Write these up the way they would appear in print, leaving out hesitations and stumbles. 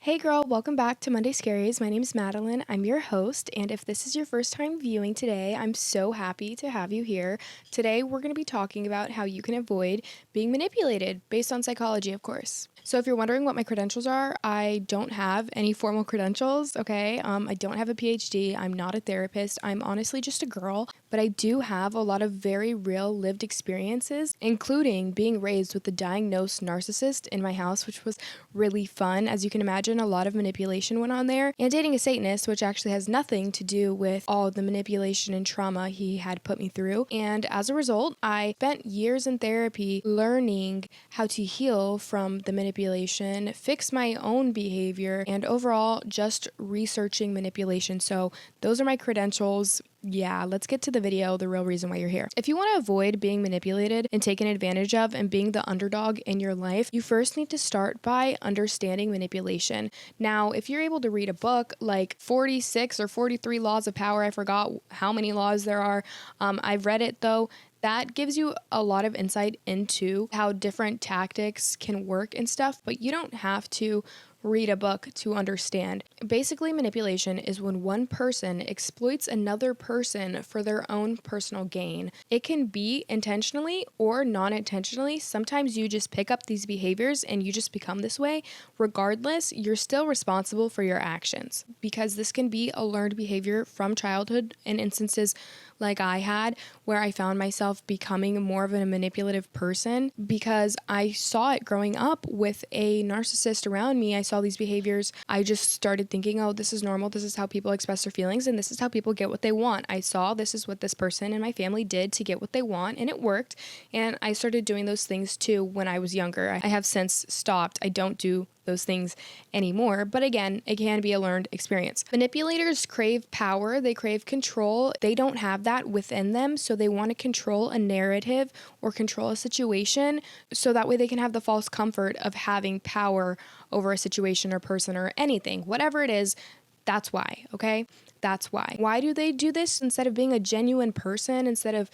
Hey girl, welcome back to Monday Scaries. My name is Madeline. I'm your host, and if this is your first time viewing today, I'm so happy to have you here. Today, we're going to be talking about how you can avoid being manipulated based on psychology, of course. So if you're wondering what my credentials are, I don't have any formal credentials, okay? I don't have a PhD. I'm not a therapist. I'm honestly just a girl, but I do have a lot of very real lived experiences, including being raised with a diagnosed narcissist in my house, which was really fun. As you can imagine, a lot of manipulation went on there, and dating a Satanist, which actually has nothing to do with all the manipulation and trauma he had put me through. And as a result, I spent years in therapy learning how to heal from the manipulation, fix my own behavior, and overall just researching manipulation. So those are my credentials. Yeah, let's get to the video, the real reason why you're here. If you want to avoid being manipulated and taken advantage of and being the underdog in your life, you first need to start by understanding manipulation. Now, if you're able to read a book like 46 or 43 Laws of Power, I forgot how many laws there are. I've read it though. That gives you a lot of insight into how different tactics can work and stuff, but you don't have to read a book to understand. Basically, manipulation is when one person exploits another person for their own personal gain. It can be intentionally or non-intentionally. Sometimes you just pick up these behaviors and you just become this way. Regardless, you're still responsible for your actions because this can be a learned behavior from childhood in instances like I had, where I found myself becoming more of a manipulative person because I saw it growing up with a narcissist around me. I saw these behaviors. I just started thinking, oh, this is normal. This is how people express their feelings, and this is how people get what they want. I saw this is what this person in my family did to get what they want, and it worked. And I started doing those things too when I was younger. I have since stopped. I don't do those things anymore. But again, it can be a learned experience. Manipulators crave power. They crave control. They don't have that within them. So they want to control a narrative or control a situation. So that way they can have the false comfort of having power over a situation or person or anything, whatever it is. That's why, okay? That's why. Why do they do this instead of being a genuine person, instead of,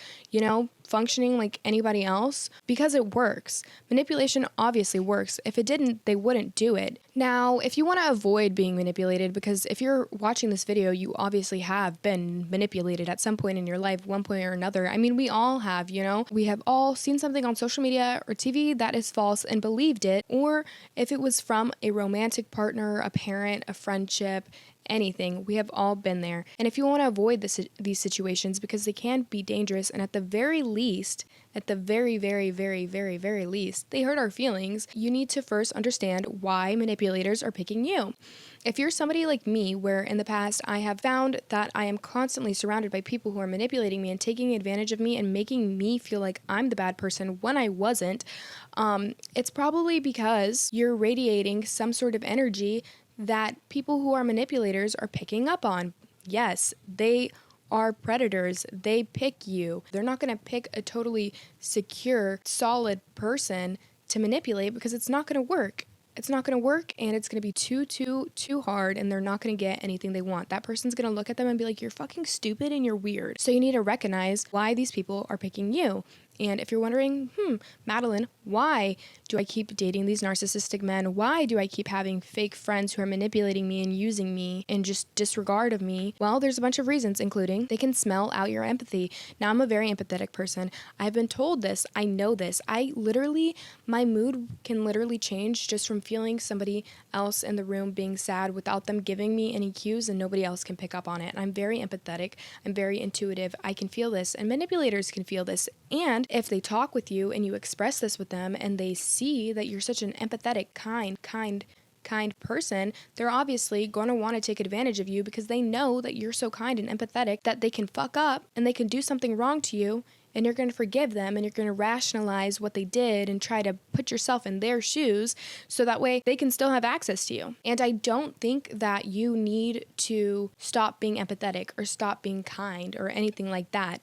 functioning like anybody else? Because it works. Manipulation obviously works. If it didn't, they wouldn't do it. Now, if you want to avoid being manipulated, because if you're watching this video, you obviously have been manipulated at some point in your life, one point or another. I mean, we all have, we have all seen something on social media or TV that is false and believed it, or if it was from a romantic partner, a parent, a friendship, anything. We have all been there. And if you want to avoid these situations, because they can be dangerous, and at the very least, at the very, very, very, very, very least, they hurt our feelings, you need to first understand why manipulators are picking you. If you're somebody like me, where in the past I have found that I am constantly surrounded by people who are manipulating me and taking advantage of me and making me feel like I'm the bad person when I wasn't, it's probably because you're radiating some sort of energy that people who are manipulators are picking up on. Yes, they are predators. They pick you. They're not going to pick a totally secure, solid person to manipulate because it's not going to work. It's not going to work, and it's going to be too hard, and they're not going to get anything they want. That person's going to look at them and be like, you're fucking stupid and you're weird. So you need to recognize why these people are picking you. And if you're wondering, Madeline, why do I keep dating these narcissistic men? Why do I keep having fake friends who are manipulating me and using me and just disregard of me? Well, there's a bunch of reasons, including they can smell out your empathy. Now, I'm a very empathetic person. I've been told this. I know this. My mood can literally change just from feeling somebody else in the room being sad without them giving me any cues, and nobody else can pick up on it. And I'm very empathetic. I'm very intuitive. I can feel this, and manipulators can feel this. And if they talk with you and you express this with them and they see that you're such an empathetic, kind person, they're obviously going to want to take advantage of you because they know that you're so kind and empathetic that they can fuck up and they can do something wrong to you, and you're going to forgive them and you're going to rationalize what they did and try to put yourself in their shoes so that way they can still have access to you. And I don't think that you need to stop being empathetic or stop being kind or anything like that.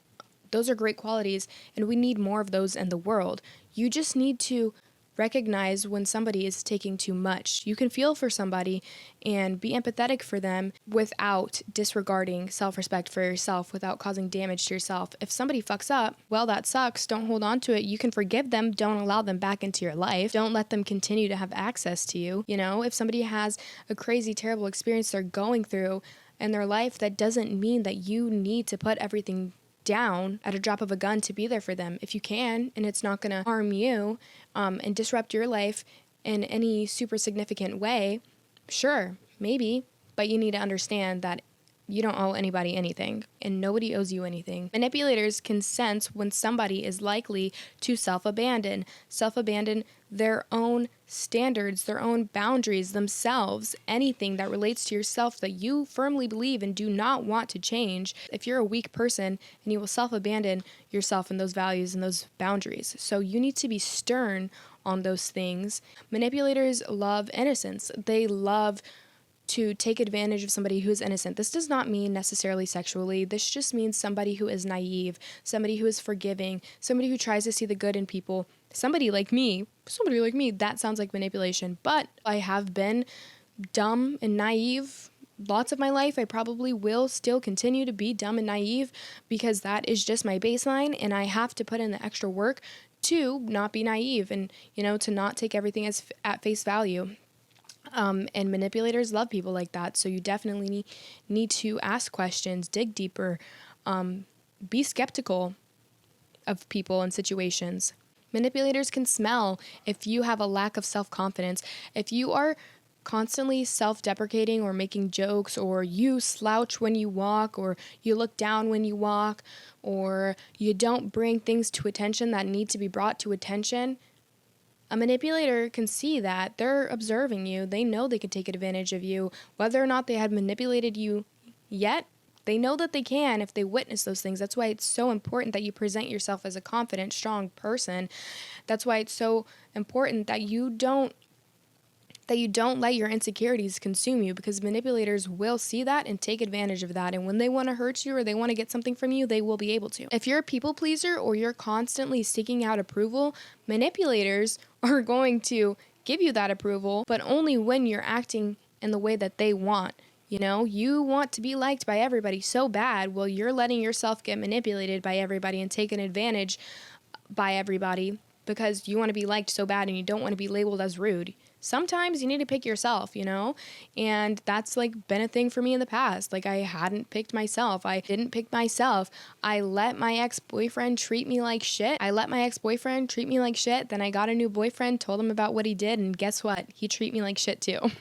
Those are great qualities, and we need more of those in the world. You just need to recognize when somebody is taking too much. You can feel for somebody and be empathetic for them without disregarding self-respect for yourself, without causing damage to yourself. If somebody fucks up, well, that sucks. Don't hold on to it. You can forgive them. Don't allow them back into your life. Don't let them continue to have access to you. You know, if somebody has a crazy, terrible experience they're going through in their life, that doesn't mean that you need to put everything down at a drop of a gun to be there for them. If you can, and it's not going to harm you and disrupt your life in any super significant way, sure, maybe, but you need to understand that you don't owe anybody anything, and nobody owes you anything. Manipulators can sense when somebody is likely to self-abandon their own standards, their own boundaries, themselves, anything that relates to yourself that you firmly believe and do not want to change. If you're a weak person, and you will self-abandon yourself and those values and those boundaries. So you need to be stern on those things. Manipulators love innocence. They love to take advantage of somebody who is innocent. This does not mean necessarily sexually. This just means somebody who is naive, somebody who is forgiving, somebody who tries to see the good in people. Somebody like me, that sounds like manipulation. But I have been dumb and naive lots of my life. I probably will still continue to be dumb and naive because that is just my baseline, and I have to put in the extra work to not be naive and, to not take everything as at face value. And manipulators love people like that. So you definitely need to ask questions, dig deeper, be skeptical of people and situations. Manipulators can smell if you have a lack of self-confidence. If you are constantly self-deprecating or making jokes, or you slouch when you walk, or you look down when you walk, or you don't bring things to attention that need to be brought to attention, a manipulator can see that. They're observing you. They know they can take advantage of you. Whether or not they had manipulated you yet, they know that they can if they witness those things. That's why it's so important that you present yourself as a confident, strong person. That's why it's so important that you don't let your insecurities consume you, because manipulators will see that and take advantage of that. And when they want to hurt you or they want to get something from you, they will be able to. If you're a people pleaser or you're constantly seeking out approval, manipulators are going to give you that approval, but only when you're acting in the way that they want. You want to be liked by everybody so bad. Well, you're letting yourself get manipulated by everybody and taken advantage by everybody because you want to be liked so bad and you don't want to be labeled as rude. Sometimes you need to pick yourself, and that's been a thing for me in the past. I hadn't picked myself. I didn't pick myself. I let my ex-boyfriend treat me like shit. Then I got a new boyfriend, told him about what he did, and guess what? He treated me like shit too.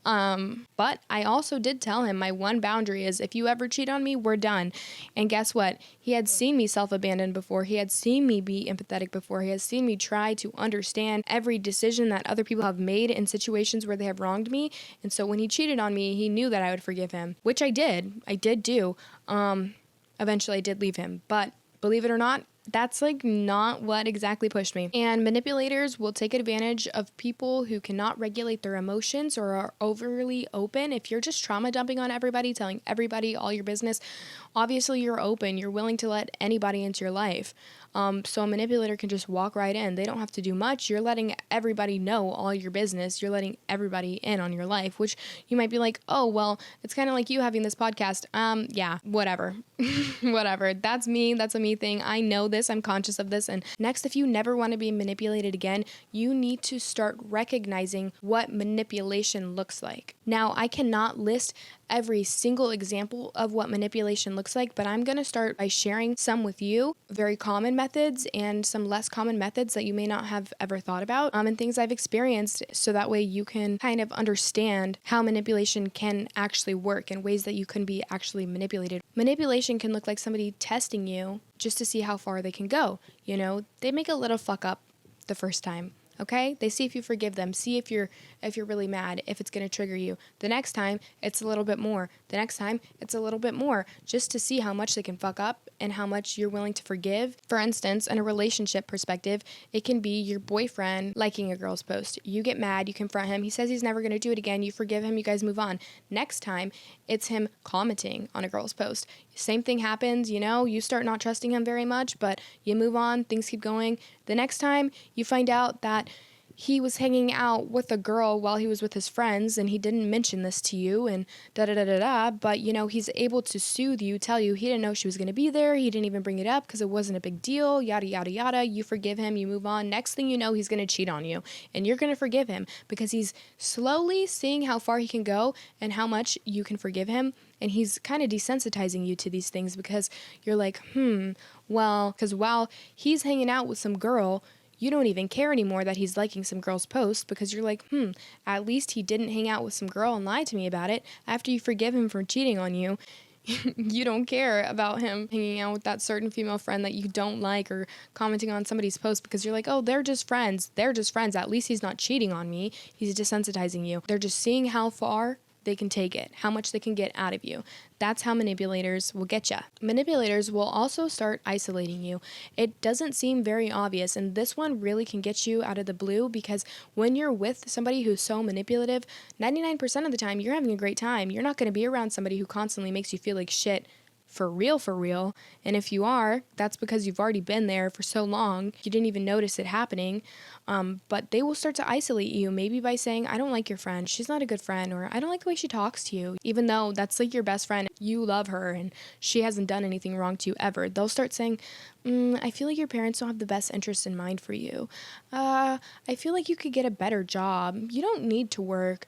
But I also did tell him my one boundary is if you ever cheat on me, we're done. And guess what? He had seen me self-abandon before. He had seen me be empathetic before. He has seen me try to understand every decision that other people have made in situations where they have wronged me. And so when he cheated on me, he knew that I would forgive him, which I did. I did do. Eventually I did leave him, but believe it or not, that's not what exactly pushed me. And manipulators will take advantage of people who cannot regulate their emotions or are overly open. If you're just trauma dumping on everybody, telling everybody all your business, obviously you're open. You're willing to let anybody into your life. So a manipulator can just walk right in. They don't have to do much. You're letting everybody know all your business. You're letting everybody in on your life, which you might be like, oh, well, it's kind of like you having this podcast. Yeah, whatever. Whatever. That's me. That's a me thing. I know this. I'm conscious of this. And next, if you never want to be manipulated again, you need to start recognizing what manipulation looks like. Now, I cannot list every single example of what manipulation looks like, but I'm going to start by sharing some with you, very common methods and some less common methods that you may not have ever thought about, and things I've experienced, so that way you can kind of understand how manipulation can actually work and ways that you can be actually manipulated. Manipulation can look like somebody testing you just to see how far they can go. They make a little fuck up the first time. Okay? They see if you forgive them, see if you're really mad, if it's going to trigger you. The next time, it's a little bit more. The next time, it's a little bit more, just to see how much they can fuck up and how much you're willing to forgive. For instance, in a relationship perspective, it can be your boyfriend liking a girl's post. You get mad, you confront him, he says he's never going to do it again, you forgive him, you guys move on. Next time, it's him commenting on a girl's post. Same thing happens, you start not trusting him very much, but you move on, things keep going. The next time you find out that he was hanging out with a girl while he was with his friends and he didn't mention this to you and da da da da da, but he's able to soothe you, tell you he didn't know she was going to be there, he didn't even bring it up because it wasn't a big deal, yada yada yada. You forgive him, you move on. Next thing you know, he's going to cheat on you and you're going to forgive him because he's slowly seeing how far he can go and how much you can forgive him. And he's kind of desensitizing you to these things because you're like, well, because while he's hanging out with some girl, you don't even care anymore that he's liking some girl's post because you're like, at least he didn't hang out with some girl and lie to me about it. After you forgive him for cheating on you, you don't care about him hanging out with that certain female friend that you don't like or commenting on somebody's post because you're like, oh, they're just friends. They're just friends. At least he's not cheating on me. He's desensitizing you. They're just seeing how far they can take it, how much they can get out of you. That's how manipulators will get you. Manipulators will also start isolating you. It doesn't seem very obvious, and this one really can get you out of the blue because when you're with somebody who's so manipulative, 99% of the time you're having a great time. You're not going to be around somebody who constantly makes you feel like shit for real. And if you are, that's because you've already been there for so long, you didn't even notice it happening. But they will start to isolate you, maybe by saying, I don't like your friend, she's not a good friend, or I don't like the way she talks to you, even though that's like your best friend, you love her, and she hasn't done anything wrong to you ever. They'll start saying, I feel like your parents don't have the best interest in mind for you. I feel like you could get a better job. You don't need to work,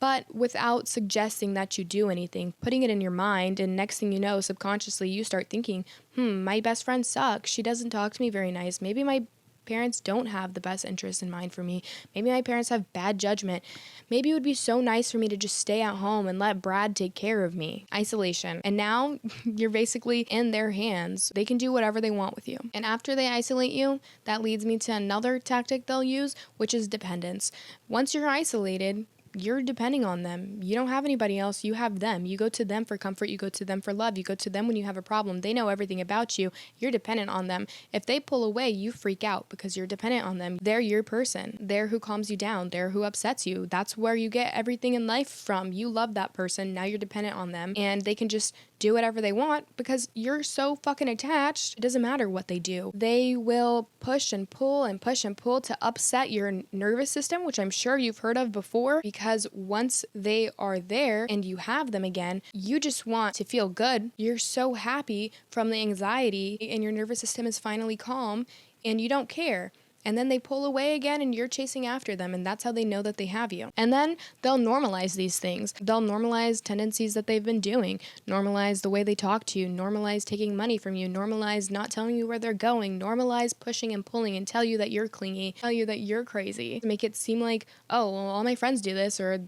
but without suggesting that you do anything, putting it in your mind, and next thing you know, subconsciously you start thinking, my best friend sucks. She doesn't talk to me very nice. Maybe my parents don't have the best interest in mind for me. Maybe my parents have bad judgment. Maybe it would be so nice for me to just stay at home and let Brad take care of me. Isolation. And now you're basically in their hands. They can do whatever they want with you. And after they isolate you, that leads me to another tactic they'll use, which is dependence. Once you're isolated, you're depending on them. You don't have anybody else. You have them. You go to them for comfort. You go to them for love. You go to them when you have a problem. They know everything about you. You're dependent on them. If they pull away, you freak out because you're dependent on them. They're your person. They're who calms you down. They're who upsets you. That's where you get everything in life from. You love that person. Now you're dependent on them. And they can just do whatever they want because you're so fucking attached. It doesn't matter what they do. They will push and pull and push and pull to upset your nervous system, which I'm sure you've heard of before, because once they are there and you have them again, you just want to feel good. You're so happy from the anxiety and your nervous system is finally calm and you don't care. And then they pull away again and you're chasing after them, and that's how they know that they have you. And then they'll normalize these things. They'll normalize tendencies that they've been doing, normalize the way they talk to you, normalize taking money from you, normalize not telling you where they're going, normalize pushing and pulling and tell you that you're clingy, tell you that you're crazy, make it seem like, oh, well, all my friends do this, or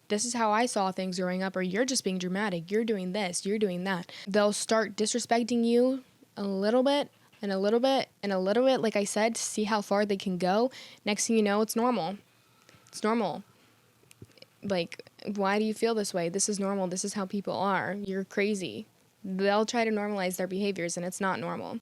this is how I saw things growing up, or you're just being dramatic, you're doing this, you're doing that. They'll start disrespecting you a little bit, and a little bit, and a little bit, like I said, to see how far they can go. Next thing you know, it's normal. It's normal. Like, why do you feel this way? This is normal. This is how people are. You're crazy. They'll try to normalize their behaviors, and it's not normal.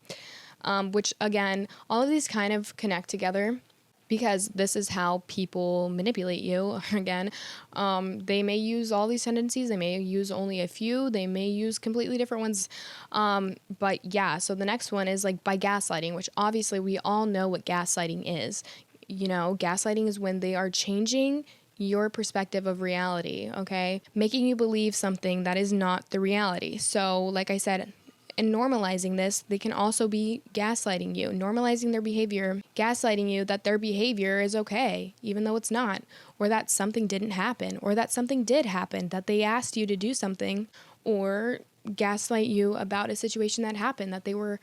Which, again, all of these kind of connect together because this is how people manipulate you. Again, they may use all these tendencies. They may use only a few. They may use completely different ones. But yeah, so the next one is like by gaslighting, which obviously we all know what gaslighting is. Gaslighting is when they are changing your perspective of reality, okay? Making you believe something that is not the reality. So like I said, in normalizing this, they can also be gaslighting you, normalizing their behavior, gaslighting you that their behavior is okay, even though it's not, or that something didn't happen, or that something did happen, that they asked you to do something, or gaslight you about a situation that happened, that they were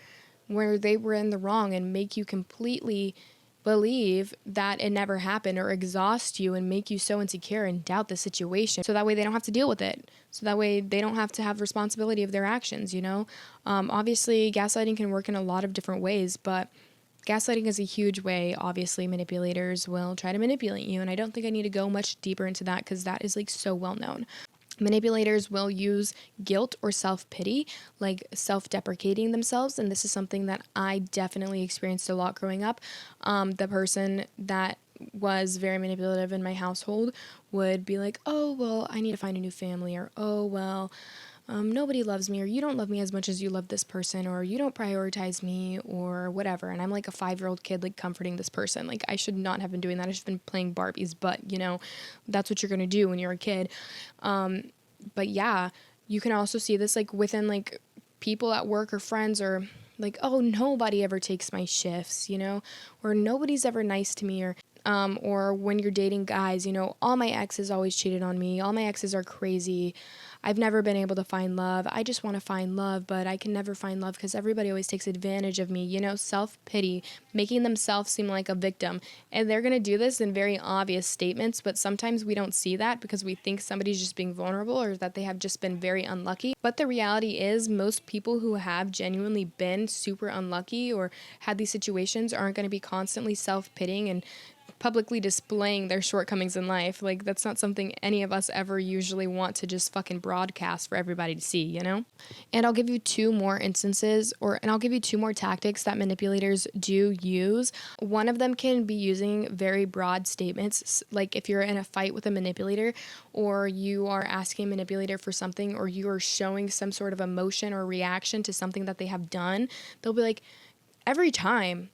where they were in the wrong and make you completely believe that it never happened or exhaust you and make you so insecure and doubt the situation. So that way they don't have to deal with it. So that way they don't have to have responsibility of their actions, Obviously, gaslighting can work in a lot of different ways, but gaslighting is a huge way. Obviously, manipulators will try to manipulate you. And I don't think I need to go much deeper into that because that is like so well known. Manipulators will use guilt or self-pity, like self-deprecating themselves. And this is something that I definitely experienced a lot growing up. The person that was very manipulative in my household would be like, oh, well, I need to find a new family, or, oh, well, nobody loves me, or you don't love me as much as you love this person, or you don't prioritize me, or whatever. And I'm like a 5-year-old kid, like comforting this person. Like I should not have been doing that. I should have been playing Barbies, but that's what you're going to do when you're a kid. But yeah, you can also see this like within like people at work or friends, or like, oh, nobody ever takes my shifts, or nobody's ever nice to me, or when you're dating guys, all my exes always cheated on me. All my exes are crazy. I've never been able to find love. I just want to find love, but I can never find love because everybody always takes advantage of me. Self-pity, making themselves seem like a victim. And they're going to do this in very obvious statements, but sometimes we don't see that because we think somebody's just being vulnerable or that they have just been very unlucky. But the reality is most people who have genuinely been super unlucky or had these situations aren't going to be constantly self-pitying and publicly displaying their shortcomings in life. Like, that's not something any of us ever usually want to just fucking broadcast for everybody to see, And I'll give you two more instances, and I'll give you two more tactics that manipulators do use. One of them can be using very broad statements, like if you're in a fight with a manipulator, or you are asking a manipulator for something, or you are showing some sort of emotion or reaction to something that they have done, they'll be like, every time.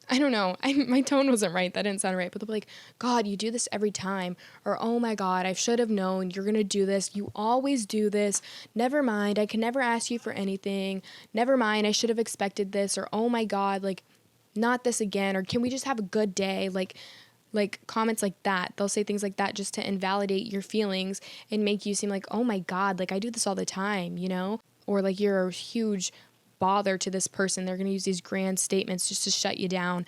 I don't know. My tone wasn't right. That didn't sound right. But they'll be like, God, you do this every time. Or, oh my God, I should have known you're going to do this. You always do this. Never mind. I can never ask you for anything. Never mind. I should have expected this. Or, oh my God, like, not this again. Or can we just have a good day? Like comments like that. They'll say things like that just to invalidate your feelings and make you seem like, oh my God, like I do this all the time, Or like you're a huge bother to this person. They're going to use these grand statements just to shut you down.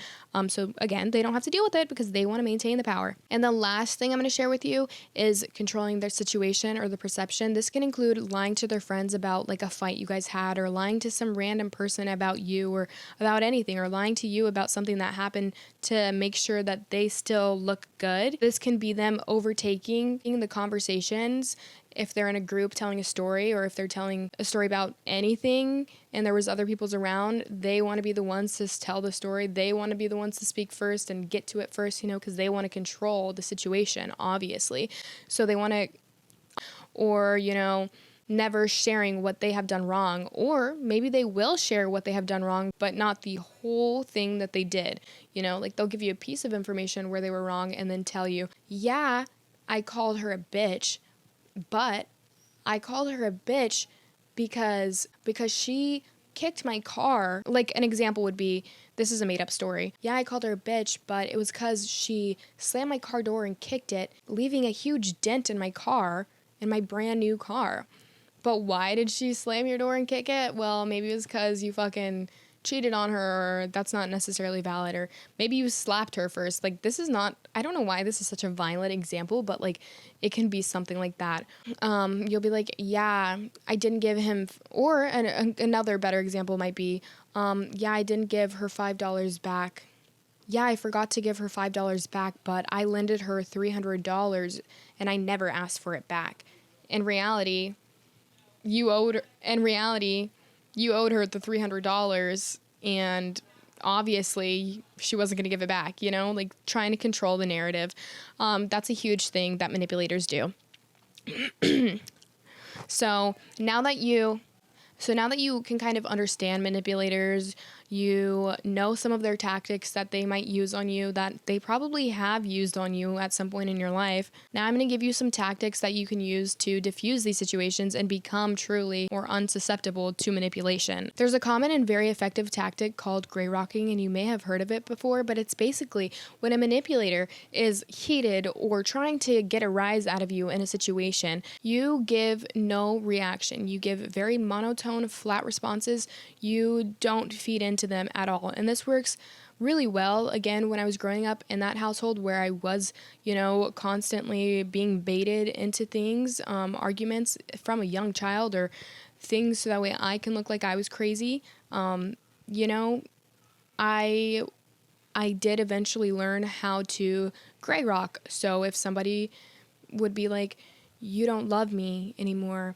So again, they don't have to deal with it because they want to maintain the power. And the last thing I'm going to share with you is controlling their situation or the perception. This can include lying to their friends about like a fight you guys had, or lying to some random person about you or about anything, or lying to you about something that happened to make sure that they still look good. This can be them overtaking the conversations. If they're in a group telling a story, or if they're telling a story about anything and there was other people's around, they want to be the ones to tell the story. They want to be the ones to speak first and get to it first, because they want to control the situation, obviously. So they want to, or, never sharing what they have done wrong, or maybe they will share what they have done wrong, but not the whole thing that they did. Like they'll give you a piece of information where they were wrong and then tell you, yeah, I called her a bitch, but I called her a bitch because she kicked my car. Like an example would be, this is a made up story. Yeah, I called her a bitch, but it was because she slammed my car door and kicked it, leaving a huge dent in my car, in my brand new car. But why did she slam your door and kick it? Well, maybe it was because you fucking cheated on her, or that's not necessarily valid, or maybe you slapped her first. Like, this is not, I don't know why this is such a violent example, but like it can be something like that. You'll be like, yeah, I didn't give him, or another better example might be, yeah, I didn't give her $5 back. Yeah, I forgot to give her $5 back, but I lended her $300 and I never asked for it back. In reality, you owed her the $300, and obviously she wasn't going to give it back, like trying to control the narrative. That's a huge thing that manipulators do. So now that you can kind of understand manipulators, you know some of their tactics that they might use on you, that they probably have used on you at some point in your life. Now I'm going to give you some tactics that you can use to diffuse these situations and become truly or unsusceptible to manipulation. There's a common and very effective tactic called gray rocking, and you may have heard of it before, but it's basically when a manipulator is heated or trying to get a rise out of you in a situation, you give no reaction. You give very monotone, flat responses. You don't feed into them at all. And this works really well, again, when I was growing up in that household where I was, constantly being baited into things, arguments from a young child, or things so that way I can look like I was crazy. I did eventually learn how to gray rock. So if somebody would be like, you don't love me anymore,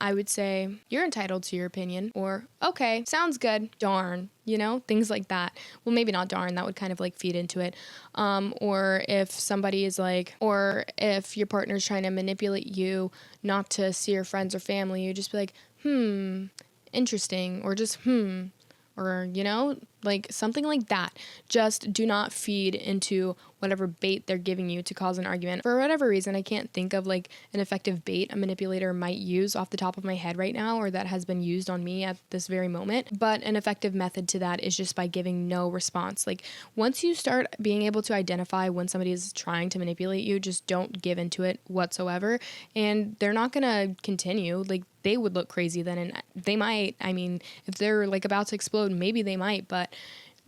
I would say, you're entitled to your opinion, or okay, sounds good, darn, things like that. Well, maybe not darn, that would kind of like feed into it. Or if somebody is like, or if your partner's trying to manipulate you not to see your friends or family, you just be like, interesting, or just, or, like something like that. Just do not feed into whatever bait they're giving you to cause an argument. For whatever reason, I can't think of like an effective bait a manipulator might use off the top of my head right now, or that has been used on me at this very moment. But an effective method to that is just by giving no response. Like once you start being able to identify when somebody is trying to manipulate you, just don't give into it whatsoever. And they're not going to continue. Like they would look crazy then, and they might. I mean, if they're like about to explode, maybe they might, but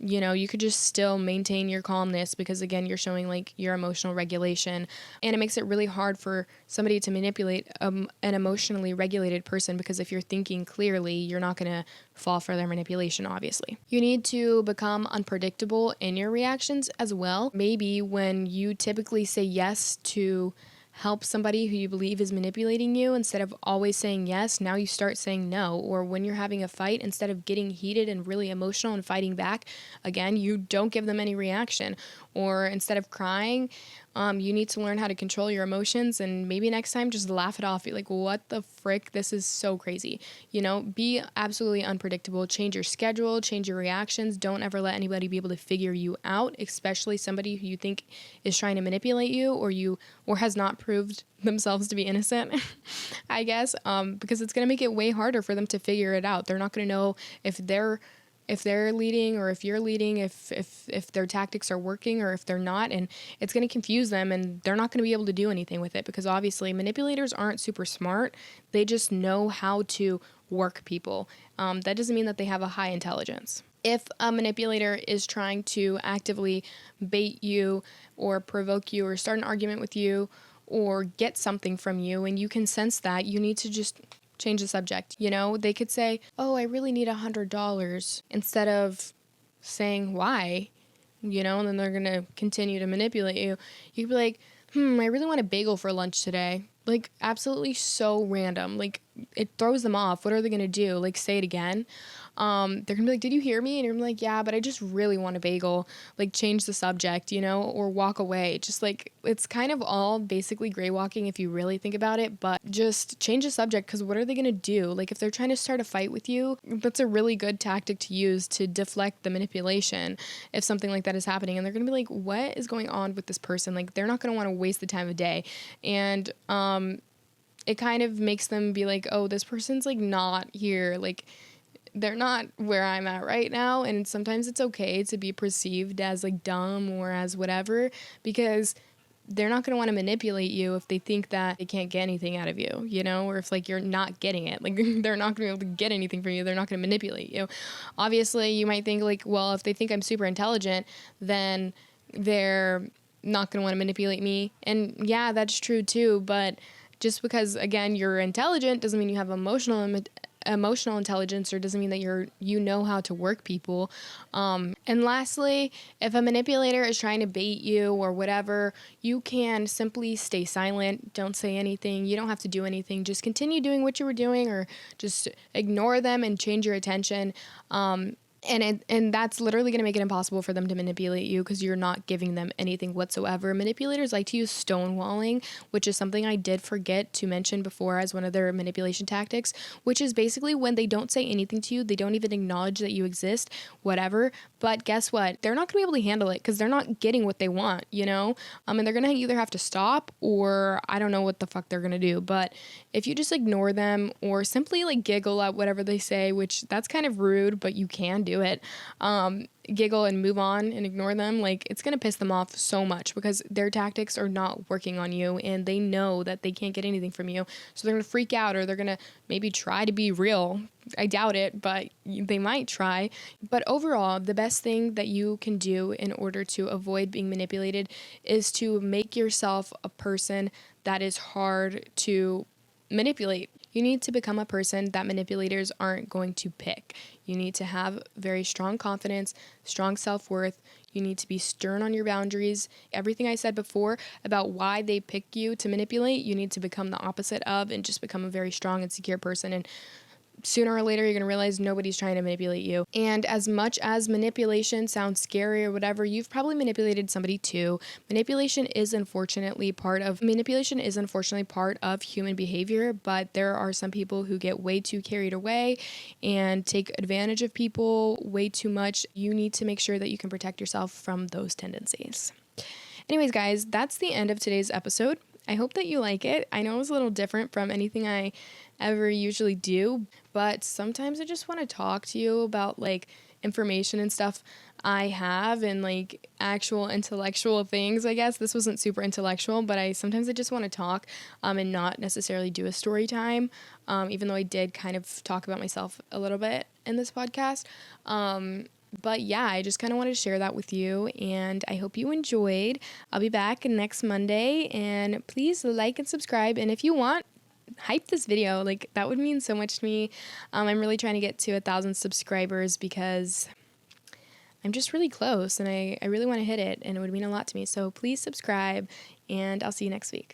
you could just still maintain your calmness, because again, you're showing like your emotional regulation, and it makes it really hard for somebody to manipulate an emotionally regulated person, because if you're thinking clearly, you're not going to fall for their manipulation, obviously. You need to become unpredictable in your reactions as well. Maybe when you typically say yes to help somebody who you believe is manipulating you, instead of always saying yes, now you start saying no. Or when you're having a fight, instead of getting heated and really emotional and fighting back, again, you don't give them any reaction. Or instead of crying, you need to learn how to control your emotions, and maybe next time just laugh it off. Be like, what the frick? This is so crazy. Be absolutely unpredictable. Change your schedule, change your reactions. Don't ever let anybody be able to figure you out, especially somebody who you think is trying to manipulate you, or has not proved themselves to be innocent, I guess, because it's going to make it way harder for them to figure it out. They're not going to know if they're leading or if you're leading, if their tactics are working or if they're not, and it's going to confuse them, and they're not going to be able to do anything with it, because obviously manipulators aren't super smart. They just know how to work people. That doesn't mean that they have a high intelligence. If a manipulator is trying to actively bait you or provoke you or start an argument with you or get something from you, and you can sense that, you need to just change the subject. They could say, oh, I really need $100, instead of saying why, and then they're going to continue to manipulate you. You could be like, I really want a bagel for lunch today. Like, absolutely so random. Like, it throws them off. What are they going to do? Like, say it again. They're gonna be like, did you hear me? And I'm like, yeah, but I just really want a bagel. Like, change the subject, or walk away. Just like, it's kind of all basically gray walking if you really think about it, but just change the subject, because what are they gonna do? Like, if they're trying to start a fight with you, that's a really good tactic to use to deflect the manipulation if something like that is happening. And they're gonna be like, what is going on with this person? Like, they're not gonna want to waste the time of day. And it kind of makes them be like, oh, this person's like not here. Like, they're not where I'm at right now. And sometimes it's okay to be perceived as like dumb or as whatever, because they're not going to want to manipulate you if they think that they can't get anything out of you, or if like you're not getting it. Like, they're not going to be able to get anything from you. They're not going to manipulate you. Obviously, you might think like, well, if they think I'm super intelligent, then they're not going to want to manipulate me. And yeah, that's true too. But just because, again, you're intelligent doesn't mean you have emotional intelligence, or doesn't mean that you know how to work people. And lastly, if a manipulator is trying to bait you or whatever, you can simply stay silent. Don't say anything. You don't have to do anything. Just continue doing what you were doing, or just ignore them and change your attention. And that's literally going to make it impossible for them to manipulate you, because you're not giving them anything whatsoever. Manipulators like to use stonewalling, which is something I did forget to mention before as one of their manipulation tactics, which is basically when they don't say anything to you, they don't even acknowledge that you exist, whatever. But guess what? They're not going to be able to handle it, because they're not getting what they want, and they're going to either have to stop, or I don't know what the fuck they're going to do. But if you just ignore them, or simply like giggle at whatever they say, which that's kind of rude, but you can do it, giggle and move on and ignore them, like, it's going to piss them off so much, because their tactics are not working on you, and they know that they can't get anything from you. So they're going to freak out, or they're going to maybe try to be real. I doubt it, but they might try. But overall, the best thing that you can do in order to avoid being manipulated is to make yourself a person that is hard to manipulate. You need to become a person that manipulators aren't going to pick. You need to have very strong confidence, strong self-worth. You need to be stern on your boundaries. Everything I said before about why they pick you to manipulate, you need to become the opposite of and just become a very strong and secure person. And sooner or later, you're going to realize nobody's trying to manipulate you. And as much as manipulation sounds scary or whatever, you've probably manipulated somebody too. Manipulation is unfortunately part of human behavior, but there are some people who get way too carried away and take advantage of people way too much. You need to make sure that you can protect yourself from those tendencies. Anyways, guys, that's the end of today's episode. I hope that you like it. I know it was a little different from anything I ever usually do, but sometimes I just want to talk to you about like information and stuff I have and like actual intellectual things. I guess this wasn't super intellectual, but I just want to talk and not necessarily do a story time, even though I did kind of talk about myself a little bit in this podcast. But yeah, I just kind of wanted to share that with you, and I hope you enjoyed. I'll be back next Monday, and please like and subscribe. And if you want, hype this video. Like, that would mean so much to me. I'm really trying to get to 1,000 subscribers because I'm just really close, and I really want to hit it, and it would mean a lot to me. So please subscribe, and I'll see you next week.